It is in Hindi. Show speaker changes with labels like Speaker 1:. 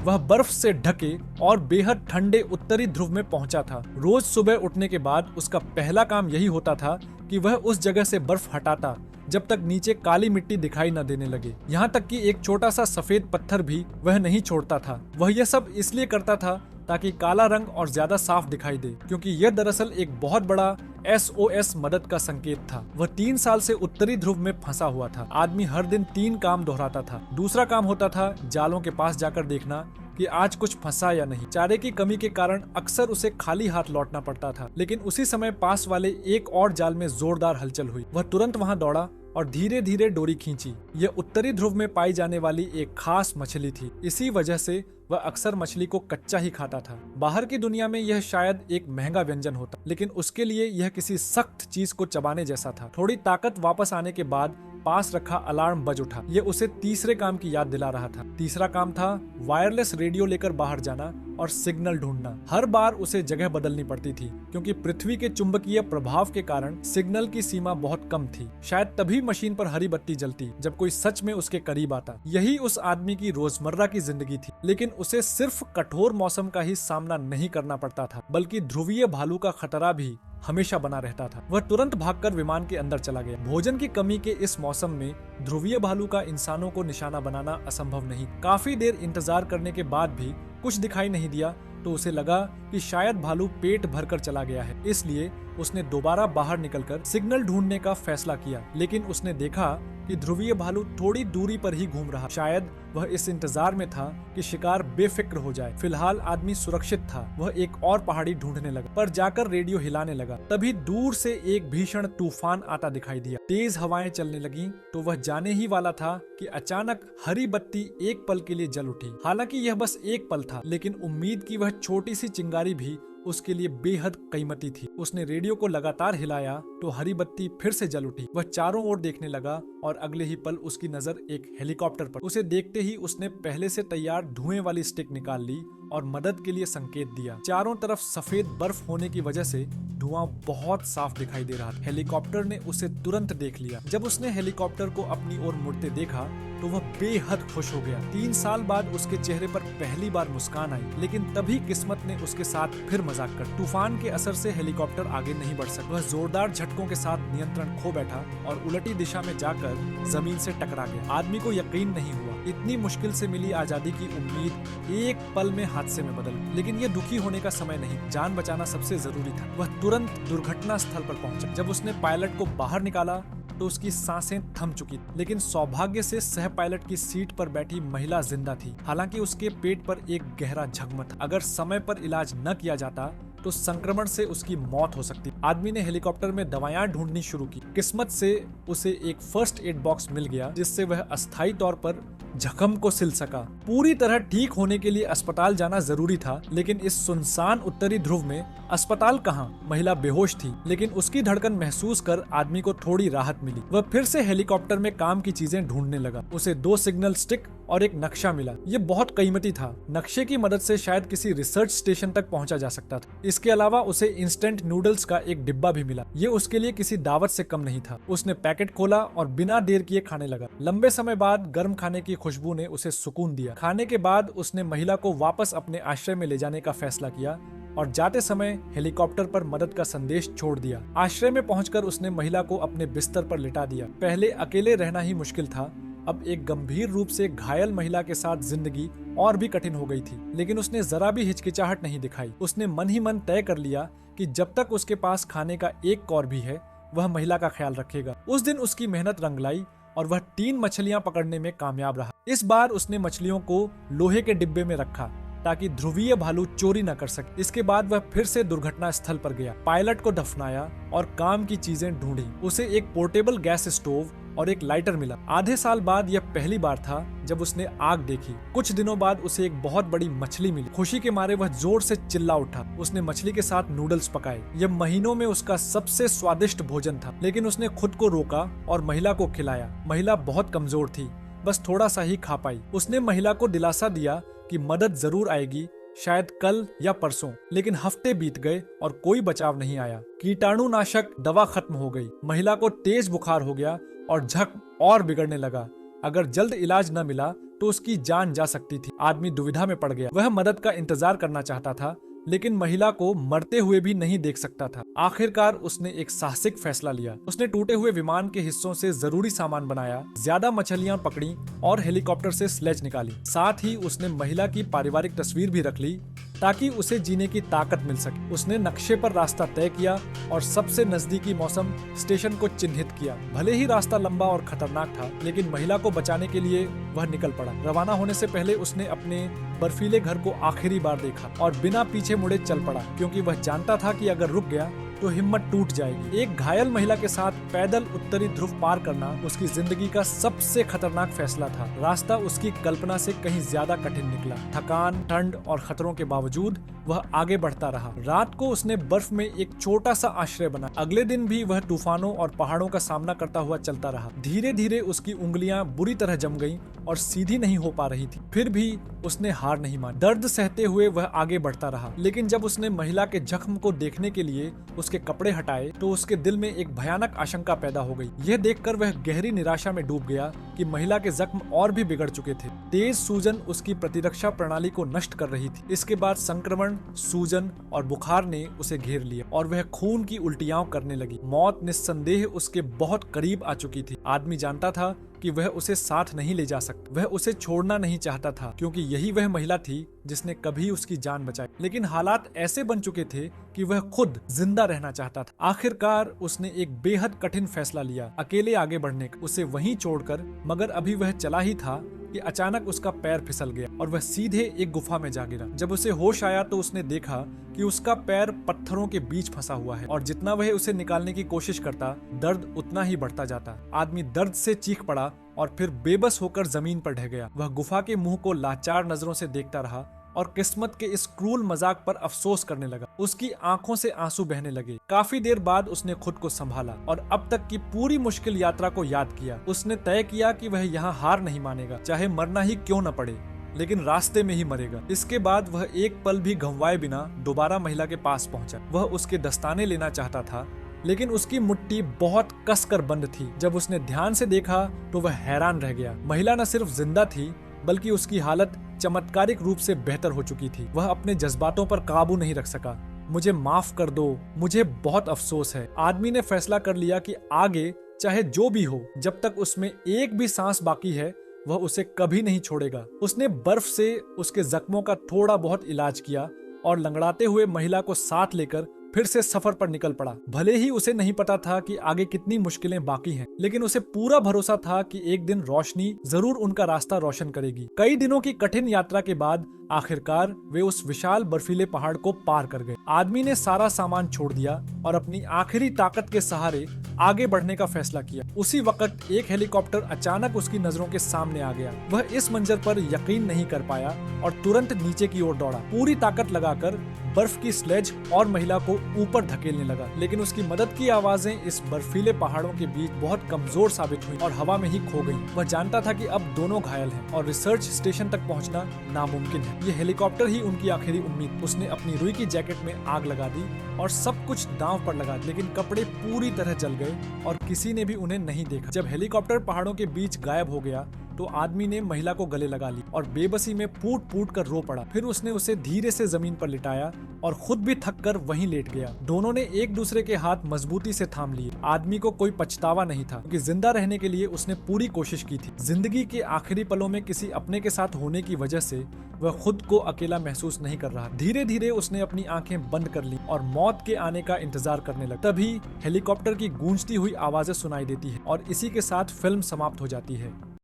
Speaker 1: वह बर्फ से ढके और बेहद ठंडे उत्तरी ध्रुव में पहुंचा था। रोज सुबह उठने के बाद उसका पहला काम यही होता था कि वह उस जगह से बर्फ हटाता जब तक नीचे काली मिट्टी दिखाई न देने लगे। यहाँ तक कि एक छोटा सा सफेद पत्थर भी वह नहीं छोड़ता था। वह यह सब इसलिए करता था ताकि काला रंग और ज्यादा साफ दिखाई दे, क्योंकि यह दरअसल एक बहुत बड़ा SOS मदद का संकेत था। वह 3 साल से उत्तरी ध्रुव में फंसा हुआ था। आदमी हर दिन 3 काम दोहराता था। दूसरा काम होता था जालों के पास जाकर देखना कि आज कुछ फंसा या नहीं। चारे की कमी के कारण अक्सर उसे खाली हाथ लौटना पड़ता था, लेकिन उसी समय पास वाले एक और जाल में जोरदार हलचल हुई। वह तुरंत वहां दौड़ा और धीरे धीरे डोरी खींची। यह उत्तरी ध्रुव में पाई जाने वाली एक खास मछली थी। इसी वजह से वह अक्सर मछली को कच्चा ही खाता था। बाहर की दुनिया में यह शायद एक महंगा व्यंजन होता, लेकिन उसके लिए यह किसी सख्त चीज को चबाने जैसा था। थोड़ी ताकत वापस आने के बाद पास रखा अलार्म बज उठा। यह उसे तीसरे काम की याद दिला रहा था। तीसरा काम था वायरलेस रेडियो लेकर बाहर जाना और सिग्नल ढूंढना। हर बार उसे जगह बदलनी पड़ती थी, क्योंकि पृथ्वी के चुंबकीय प्रभाव के कारण सिग्नल की सीमा बहुत कम थी। शायद तभी मशीन पर हरी बत्ती जलती जब कोई सच में उसके करीब आता। यही उस आदमी की रोजमर्रा की जिंदगी थी, लेकिन उसे सिर्फ कठोर मौसम का ही सामना नहीं करना पड़ता था, बल्कि ध्रुवीय भालू का खतरा भी हमेशा बना रहता था। वह तुरंत भागकर विमान के अंदर चला गया। भोजन की कमी के इस मौसम में ध्रुवीय भालू का इंसानों को निशाना बनाना असंभव नहीं। काफी देर इंतजार करने के बाद भी कुछ दिखाई नहीं दिया तो उसे लगा कि शायद भालू पेट भरकर चला गया है। इसलिए उसने दोबारा बाहर निकलकर सिग्नल ढूंढने का फैसला किया, लेकिन उसने देखा कि ध्रुवीय भालू थोड़ी दूरी पर ही घूम रहा। शायद वह इस इंतजार में था कि शिकार बेफिक्र हो जाए। फिलहाल आदमी सुरक्षित था। वह एक और पहाड़ी ढूंढने लगा, पर जाकर रेडियो हिलाने लगा। तभी दूर से एक भीषण तूफान आता दिखाई दिया। तेज हवाएं चलने लगीं, तो वह जाने ही वाला था कि अचानक हरी बत्ती एक पल के लिए जल उठी। हालांकि यह बस एक पल था, लेकिन उम्मीद की वह छोटी सी चिंगारी भी उसके लिए बेहद कीमती थी। उसने रेडियो को लगातार हिलाया तो हरी बत्ती फिर से जल उठी। वह चारों ओर देखने लगा और अगले ही पल उसकी नजर एक हेलीकॉप्टर पर। उसे देखते ही उसने पहले से तैयार धुएं वाली स्टिक निकाल ली और मदद के लिए संकेत दिया। चारों तरफ सफेद बर्फ होने की वजह से धुआं बहुत साफ दिखाई दे रहा था। हेलीकॉप्टर ने उसे तुरंत देख लिया। जब उसने हेलीकॉप्टर को अपनी ओर मुड़ते देखा तो वह बेहद खुश हो गया। 3 साल बाद उसके चेहरे पर पहली बार मुस्कान आई, लेकिन तभी किस्मत ने उसके साथ फिर मजाक कर। तूफान के असर से हेलीकॉप्टर आगे नहीं बढ़ सका। वह जोरदार झटकों के साथ नियंत्रण खो बैठा और उलटी दिशा में जाकर जमीन से टकरा गया। आदमी को यकीन नहीं हुआ। इतनी मुश्किल से मिली आजादी की उम्मीद एक पल में हादसे में बदल गई। लेकिन यह दुखी होने का समय नहीं। जान बचाना सबसे जरूरी था। वह तुरंत दुर्घटना स्थल पर पहुंचा। जब उसने पायलट को बाहर निकाला तो उसकी सांसें थम चुकी, लेकिन सौभाग्य से सह पायलट की सीट पर बैठी महिला जिंदा थी। हालांकि उसके पेट पर एक गहरा जख्म था। अगर समय पर इलाज न किया जाता तो संक्रमण से उसकी मौत हो सकती। आदमी ने हेलीकॉप्टर में दवाएं ढूंढनी शुरू की। किस्मत से उसे एक फर्स्ट एड बॉक्स मिल गया, जिससे वह अस्थायी तौर पर जख्म को सिल सका। पूरी तरह ठीक होने के लिए अस्पताल जाना जरूरी था, लेकिन इस सुनसान उत्तरी ध्रुव में अस्पताल कहाँ? महिला बेहोश थी, लेकिन उसकी धड़कन महसूस कर आदमी को थोड़ी राहत मिली। वह फिर से हेलीकॉप्टर में काम की चीजें ढूंढने लगा। उसे 2 सिग्नल स्टिक और एक नक्शा मिला। ये बहुत कीमती था। नक्शे की मदद से शायद किसी रिसर्च स्टेशन तक पहुंचा जा सकता था। इसके अलावा उसे इंस्टेंट नूडल्स का एक डिब्बा भी मिला। ये उसके लिए किसी दावत से कम नहीं था। उसने पैकेट खोला और बिना देर किए खाने लगा। लंबे समय बाद गर्म खाने की खुशबू ने उसे सुकून दिया। खाने के बाद उसने महिला को वापस अपने आश्रय में ले जाने का फैसला किया और जाते समय हेलीकॉप्टर पर मदद का संदेश छोड़ दिया। आश्रय में पहुंचकर उसने महिला को अपने बिस्तर पर लिटा दिया। पहले अकेले रहना ही मुश्किल था, अब एक गंभीर रूप से घायल महिला के साथ जिंदगी और भी कठिन हो गई थी। लेकिन उसने जरा भी हिचकिचाहट नहीं दिखाई। उसने मन ही मन तय कर लिया कि जब तक उसके पास खाने का एक कौर भी है, वह महिला का ख्याल रखेगा। उस दिन उसकी मेहनत रंग लाई और वह 3 मछलियां पकड़ने में कामयाब रहा। इस बार उसने मछलियों को लोहे के डिब्बे में रखा ताकि ध्रुवीय भालू चोरी न कर सके। इसके बाद वह फिर से दुर्घटना स्थल पर गया, पायलट को दफनाया और काम की चीजें ढूंढी। उसे एक पोर्टेबल गैस स्टोव और एक लाइटर मिला। आधे साल बाद यह पहली बार था जब उसने आग देखी। कुछ दिनों बाद उसे एक बहुत बड़ी मछली मिली। खुशी के मारे वह जोर से चिल्ला उठा। उसने मछली के साथ नूडल्स पकाए। यह महीनों में उसका सबसे स्वादिष्ट भोजन था, लेकिन उसने खुद को रोका और महिला को खिलाया। महिला बहुत कमजोर थी, बस थोड़ा सा ही खा पाई। उसने महिला को दिलासा दिया कि मदद जरूर आएगी, शायद कल या परसों। लेकिन हफ्ते बीत गए और कोई बचाव नहीं आया। कीटाणुनाशक दवा खत्म हो गई। महिला को तेज बुखार हो गया और जख्म और बिगड़ने लगा। अगर जल्द इलाज न मिला तो उसकी जान जा सकती थी। आदमी दुविधा में पड़ गया। वह मदद का इंतजार करना चाहता था, लेकिन महिला को मरते हुए भी नहीं देख सकता था। आखिरकार उसने एक साहसिक फैसला लिया। उसने टूटे हुए विमान के हिस्सों से जरूरी सामान बनाया, ज्यादा मछलियां पकड़ी और हेलीकॉप्टर से स्लेज निकाली। साथ ही उसने महिला की पारिवारिक तस्वीर भी रख ली ताकि उसे जीने की ताकत मिल सके। उसने नक्शे पर रास्ता तय किया और सबसे नजदीकी मौसम स्टेशन को चिन्हित किया। भले ही रास्ता लंबा और खतरनाक था, लेकिन महिला को बचाने के लिए वह निकल पड़ा। रवाना होने से पहले उसने अपने बर्फीले घर को आखिरी बार देखा और बिना पीछे मुड़े चल पड़ा, क्योंकि वह जानता था कि अगर रुक गया तो हिम्मत टूट जाएगी। एक घायल महिला के साथ पैदल उत्तरी ध्रुव पार करना उसकी जिंदगी का सबसे खतरनाक फैसला था। रास्ता उसकी कल्पना से कहीं ज्यादा कठिन निकला। थकान, ठंड और खतरों के बावजूद वह आगे बढ़ता रहा। रात को उसने बर्फ में एक छोटा सा आश्रय बना। अगले दिन भी वह तूफानों और पहाड़ों का सामना करता हुआ चलता रहा। धीरे धीरे उसकी उंगलियां बुरी तरह जम गईं और सीधी नहीं हो पा रही थी। फिर भी उसने हार नहीं मानी। दर्द सहते हुए वह आगे बढ़ता रहा, लेकिन जब उसने महिला के जख्म को देखने के लिए उसके कपड़े हटाए तो उसके दिल में एक भयानक आशंका पैदा हो गई। यह देखकर वह गहरी निराशा में डूब गया कि महिला के जख्म और भी बिगड़ चुके थे। तेज सूजन उसकी प्रतिरक्षा प्रणाली को नष्ट कर रही थी। इसके बाद संक्रमण, सूजन और बुखार ने उसे घेर लिया और वह खून की उल्टियां करने लगी। मौत निस्संदेह उसके बहुत करीब आ चुकी थी। आदमी जानता था कि वह उसे साथ नहीं ले जा सकता। वह उसे छोड़ना नहीं चाहता था, क्योंकि यही वह महिला थी जिसने कभी उसकी जान बचाई। लेकिन हालात ऐसे बन चुके थे कि वह खुद जिंदा रहना चाहता था। आखिरकार उसने एक बेहद कठिन फैसला लिया, अकेले आगे बढ़ने का। उसे वहीं छोड़कर, मगर अभी वह चला ही था कि अचानक उसका पैर फिसल गया और वह सीधे एक गुफा में जा गिरा। जब उसे होश आया तो उसने देखा कि उसका पैर पत्थरों के बीच फंसा हुआ है और जितना वह उसे निकालने की कोशिश करता, दर्द उतना ही बढ़ता जाता। आदमी दर्द से चीख पड़ा और फिर बेबस होकर जमीन पर ढह गया। वह गुफा के मुंह को लाचार नजरों से देखता रहा और किस्मत के इस क्रूर मजाक पर अफसोस करने लगा। उसकी आंखों से आंसू बहने लगे। काफी देर बाद उसने खुद को संभाला और अब तक की पूरी मुश्किल यात्रा को याद किया। उसने तय किया कि वह यहाँ हार नहीं मानेगा, चाहे मरना ही क्यों न पड़े, लेकिन रास्ते में ही मरेगा। इसके बाद वह एक पल भी गंवाए बिना दोबारा महिला के पास पहुंचा। वह उसके दस्ताने लेना चाहता था, लेकिन उसकी मुट्ठी बहुत कसकर बंद थी। जब उसने ध्यान से देखा तो वह हैरान रह गया। महिला न सिर्फ जिंदा थी, बल्कि उसकी हालत चमत्कारिक रूप से बेहतर हो चुकी थी। वह अपने जज्बातों पर काबू नहीं रख सका। मुझे माफ कर दो, मुझे बहुत अफसोस है। आदमी ने फैसला कर लिया कि आगे चाहे जो भी हो, जब तक उसमें एक भी सांस बाकी है, वह उसे कभी नहीं छोड़ेगा। उसने बर्फ से उसके जख्मों का थोड़ा बहुत इलाज किया और लंगड़ाते हुए महिला को साथ लेकर फिर से सफर पर निकल पड़ा। भले ही उसे नहीं पता था कि आगे कितनी मुश्किलें बाकी हैं, लेकिन उसे पूरा भरोसा था कि एक दिन रोशनी जरूर उनका रास्ता रोशन करेगी। कई दिनों की कठिन यात्रा के बाद आखिरकार वे उस विशाल बर्फीले पहाड़ को पार कर गए। आदमी ने सारा सामान छोड़ दिया और अपनी आखिरी ताकत के सहारे आगे बढ़ने का फैसला किया। उसी वक्त एक हेलीकॉप्टर अचानक उसकी नजरों के सामने आ गया। वह इस मंजर पर यकीन नहीं कर पाया और तुरंत नीचे की ओर दौड़ा। पूरी ताकत लगाकर बर्फ की स्लेज और महिला को ऊपर धकेलने लगा, लेकिन उसकी मदद की आवाजें इस बर्फीले पहाड़ों के बीच बहुत कमजोर साबित हुई और हवा में ही खो गई। वह जानता था कि अब दोनों घायल हैं और रिसर्च स्टेशन तक पहुंचना नामुमकिन है। ये हेलीकॉप्टर ही उनकी आखिरी उम्मीद। उसने अपनी रुई की जैकेट में आग लगा दी और सब कुछ दांव पर लगा, लेकिन कपड़े पूरी तरह जल गए और किसी ने भी उन्हें नहीं देखा। जब हेलीकॉप्टर पहाड़ों के बीच गायब हो गया तो आदमी ने महिला को गले लगा ली और बेबसी में फूट फूट कर रो पड़ा। फिर उसने उसे धीरे से जमीन पर लिटाया और खुद भी थक कर वहीं लेट गया। दोनों ने एक दूसरे के हाथ मजबूती से थाम लिए। आदमी को कोई पछतावा नहीं था, क्योंकि जिंदा रहने के लिए उसने पूरी कोशिश की थी। जिंदगी के आखिरी पलों में किसी अपने के साथ होने की वजह से वह खुद को अकेला महसूस नहीं कर रहा। धीरे धीरे उसने अपनी आंखें बंद कर ली और मौत के आने का इंतजार करने लगा। तभी हेलीकॉप्टर की गूंजती हुई आवाजें सुनाई देती है और इसी के साथ फिल्म समाप्त हो जाती है।